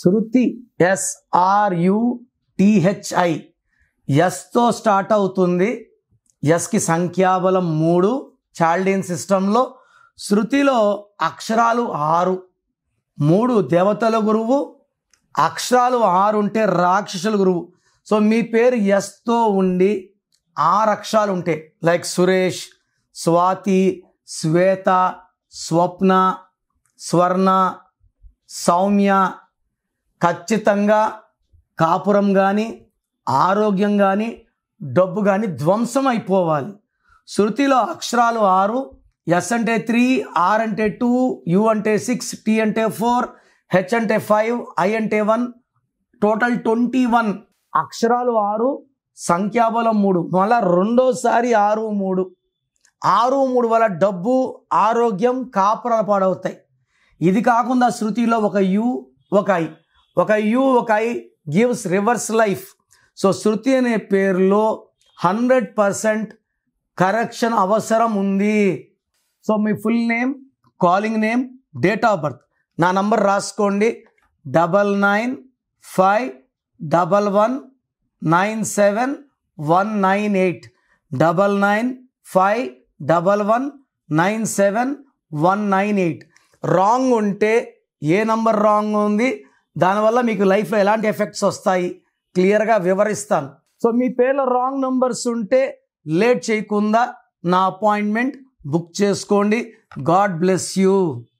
శృతి SRUTHI ఎస్తో start అవుతుంది. ఎస్కి సంఖ్యాబలం 3. చాల్డీన్ సిస్టంలో శృతిలో అక్షరాలు 6. 3 దేవతల గురువు, అక్షరాలు 6 ఉంటే రాక్షసుల గురువు. సో మీ పేరు ఎస్తో ఉండి 6 అక్షరాలు ఉంటాయి. లైక్ సురేష్, స్వాతి, శ్వేత, స్వప్న, స్వర్ణ, సౌమ్య. ఖచ్చితంగా కాపురం కానీ, ఆరోగ్యం కానీ, డబ్బు కానీ ధ్వంసం అయిపోవాలి. శృతిలో అక్షరాలు 6. ఎస్ అంటే 3, ఆర్ అంటే 2, యు అంటే 6, టీ అంటే 4, హెచ్ అంటే 5, ఐ అంటే 1. టోటల్ 21 అక్షరాలు 6, సంఖ్యాబలం 3. మళ్ళా రెండోసారి 6, 3. 6, 3 వల్ల డబ్బు, ఆరోగ్యం, కాపురాలు పాడవుతాయి. ఇది కాకుండా శృతిలో ఒక యు, ఒక ఐ, ఒక యు, ఒక I gives reverse life. So Shruti అనే పేరులో 100% కరెక్షన్ అవసరం ఉంది. సో మీ full name, calling name, date of birth, నా నంబర్ రాసుకోండి. 9951197198. 9951197198. రాంగ్ ఉంటే ఏ నంబర్ రాంగ్ ఉంది, దానివల్ల మీకు లైఫ్లో ఎలాంటి ఎఫెక్ట్స్ వస్తాయి క్లియర్గా వివరిస్తాను. సో మీ పేర్లో రాంగ్ నంబర్స్ ఉంటే లేట్ చేయకుండా నా అపాయింట్మెంట్ బుక్ చేసుకోండి. God bless you.